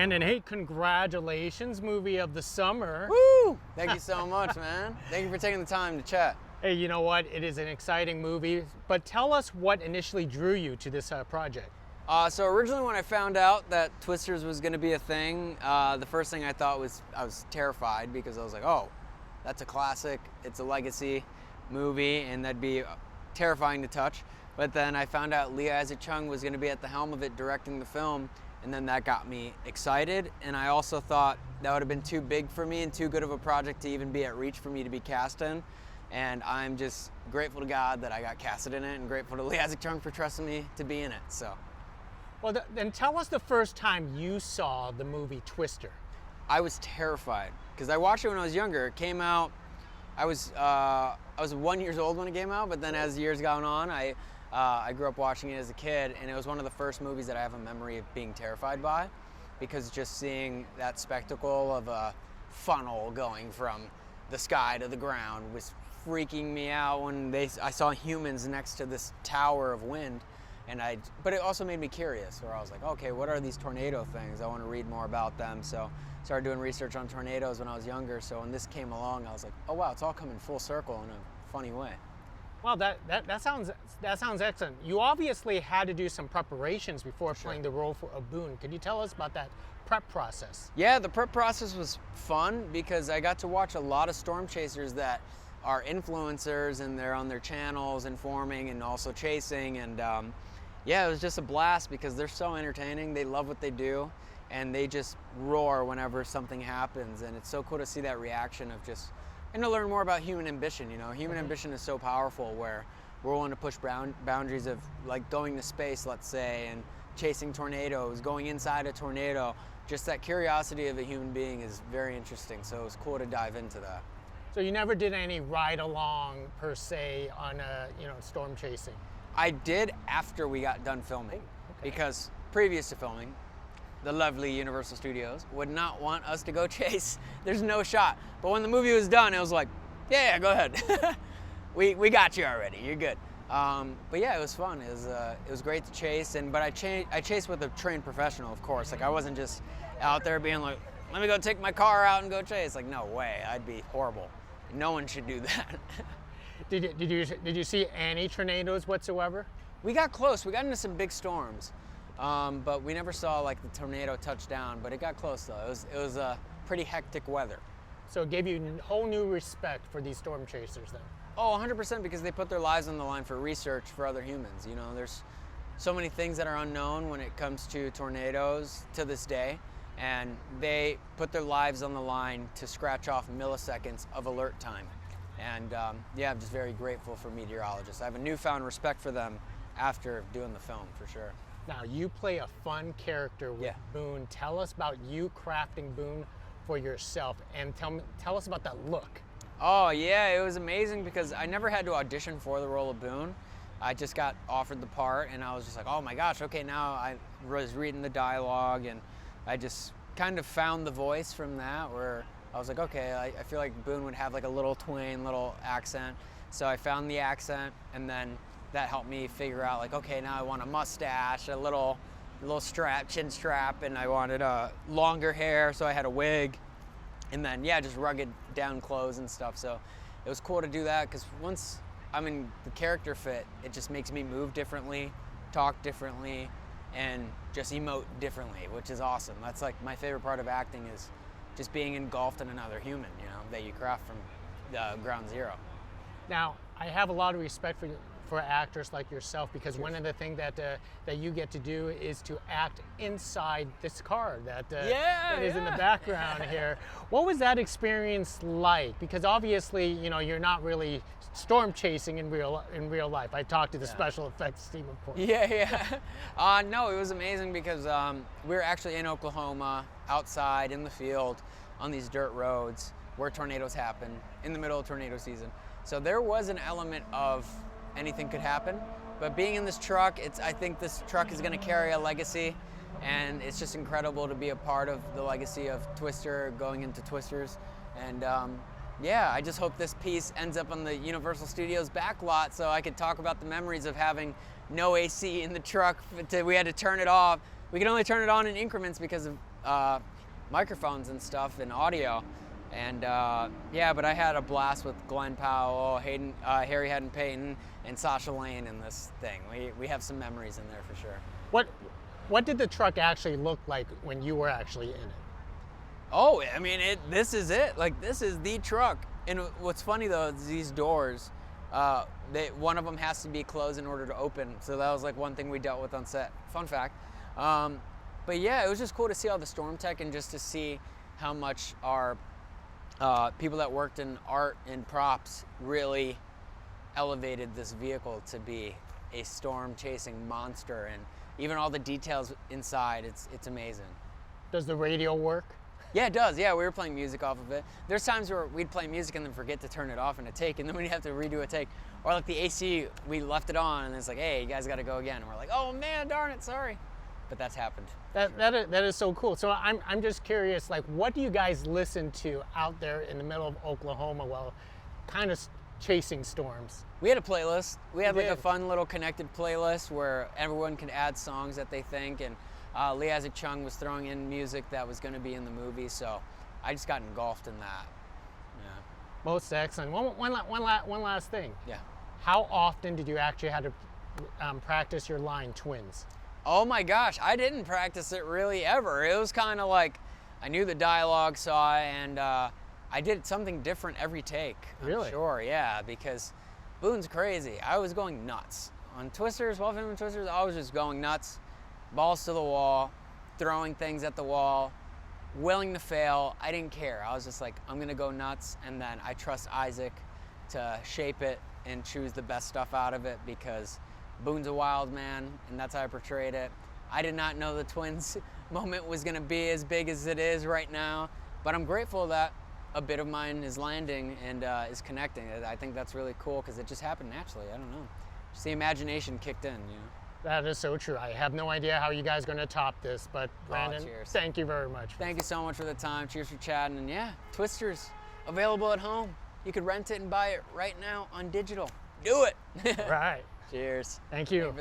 Brandon. Hey, congratulations, movie of the summer. Woo! Thank you so much, man. Thank you for taking the time to chat. Hey, you know what? It is an exciting movie, but tell us what initially drew you to this project. So originally when I found out that Twisters was going to be a thing, the first thing I thought was I was terrified because I was like, oh, that's a classic, it's a legacy movie, and that'd be terrifying to touch. But then I found out Lee Isaac Chung was going to be at the helm of it directing the film, and then that got me excited. And I also thought that would have been too big for me and too good of a project to even be at reach for me to be cast in. And I'm just grateful to God that I got casted in it, and grateful to Lee Isaac Chung for trusting me to be in it. So, Well, then tell us the first time you saw the movie Twister. I was terrified because I watched it when I was younger. It came out, I was 1 year old when it came out, but then as years gone on, I grew up watching it as a kid, and it was one of the first movies that I have a memory of being terrified by, because just seeing that spectacle of a funnel going from the sky to the ground was freaking me out when I saw humans next to this tower of wind. But it also made me curious, where I was like, okay, what are these tornado things? I want to read more about them. So started doing research on tornadoes when I was younger. So when this came along, I was like, oh wow, it's all coming full circle in a funny way. Well, that sounds excellent. You obviously had to do some preparations before playing the role of Boone. Could you tell us about that prep process? Yeah, the prep process was fun because I got to watch a lot of storm chasers that are influencers, and they're on their channels informing and also chasing, and yeah, it was just a blast because they're so entertaining. They love what they do, and they just roar whenever something happens, and it's so cool to see that reaction of just, and to learn more about human ambition. You know, human ambition is so powerful, where we're willing to push boundaries of, like, going to space, let's say, and chasing tornadoes, going inside a tornado. Just that curiosity of a human being is very interesting, so it was cool to dive into that. So you never did any ride-along, per se, on storm chasing? I did after we got done filming, because previous to filming, the lovely Universal Studios would not want us to go chase. There's no shot. But when the movie was done, it was like, yeah, go ahead. we got you already. You're good. But yeah, it was fun. It was great to chase, but I chased with a trained professional, of course. Like, I wasn't just out there being like, let me go take my car out and go chase. Like, no way. I'd be horrible. No one should do that. Did you see any tornadoes whatsoever? We got close. We got into some big storms, but we never saw, like, the tornado touch down. But it got close though. It was pretty hectic weather. So it gave you a whole new respect for these storm chasers then? Oh, 100%, because they put their lives on the line for research for other humans. You know, there's so many things that are unknown when it comes to tornadoes to this day, and they put their lives on the line to scratch off milliseconds of alert time. And yeah, I'm just very grateful for meteorologists. I have a newfound respect for them after doing the film, for sure. Now, you play a fun character with Boone. Tell us about you crafting Boone for yourself, and tell us about that look. Oh yeah, it was amazing because I never had to audition for the role of Boone. I just got offered the part, and I was just like, oh my gosh, okay, now I was reading the dialogue, and I just kind of found the voice from that, where I was like, okay, I feel like Boone would have like a little twang, little accent. So I found the accent, and then that helped me figure out, like, okay, now I want a mustache, a little strap, chin strap, and I wanted longer hair, so I had a wig. And then, yeah, just rugged down clothes and stuff. So it was cool to do that, because once I'm in the character fit, it just makes me move differently, talk differently, and just emote differently, which is awesome. That's like my favorite part of acting, is just being engulfed in another human, you know, that you craft from ground zero. Now, I have a lot of respect for actors like yourself, because one of the things that you get to do is to act inside this car that is in the background here. What was that experience like? Because obviously, you know, you're not really storm chasing in real life. I talked to the special effects team, of course. No, it was amazing because we were actually in Oklahoma, outside in the field on these dirt roads where tornadoes happen in the middle of tornado season. So there was an element of anything could happen, but being in this truck, I think this truck is going to carry a legacy, and it's just incredible to be a part of the legacy of Twister going into Twisters. And yeah, I just hope this piece ends up on the Universal Studios back lot, so I could talk about the memories of having no AC in the truck. We had to turn it off. We could only turn it on in increments because of microphones and stuff and audio. And yeah, but I had a blast with Glen Powell, Harry Head and Payton, and Sasha Lane in this thing. We have some memories in there for sure. What did the truck actually look like when you were actually in it? Oh, I mean, this is it. Like, this is the truck. And what's funny though is these doors, one of them has to be closed in order to open. So that was like one thing we dealt with on set. Fun fact. But yeah, it was just cool to see all the storm tech and just to see how much our people that worked in art and props really elevated this vehicle to be a storm chasing monster, and even all the details inside, it's amazing. Does the radio work? Yeah, it does. Yeah, we were playing music off of it. There's times where we'd play music and then forget to turn it off in a take, and then we'd have to redo a take. Or like the AC, we left it on and it's like, hey, you guys got to go again. And we're like, oh man, darn it, sorry. But that's happened. That is so cool. So I'm just curious, like, what do you guys listen to out there in the middle of Oklahoma while kind of chasing storms? We had a playlist. We had like a fun little connected playlist where everyone could add songs that they think, and Lee Isaac Chung was throwing in music that was going to be in the movie, so I just got engulfed in that. Yeah. Most excellent. One last thing. Yeah. How often did you actually have to practice your line twins? Oh my gosh, I didn't practice it really ever. It was kind of like I knew the dialogue, saw it, and I did something different every take. Really? Sure, yeah, because Boone's crazy. I was going nuts. On Twisters, while filming Twisters, I was just going nuts. Balls to the wall, throwing things at the wall, willing to fail. I didn't care. I was just like, I'm gonna go nuts, and then I trust Isaac to shape it and choose the best stuff out of it, because Boone's a wild man, and that's how I portrayed it. I did not know the twins moment was gonna be as big as it is right now, but I'm grateful that a bit of mine is landing and is connecting. I think that's really cool because it just happened naturally. I don't know. Just the imagination kicked in, you know? That is so true. I have no idea how you guys are going to top this, but Brandon, thank you very much. Thank you so much for the time. Cheers for chatting. And yeah, Twisters available at home. You could rent it and buy it right now on digital. Do it. Right. Cheers. Thank you.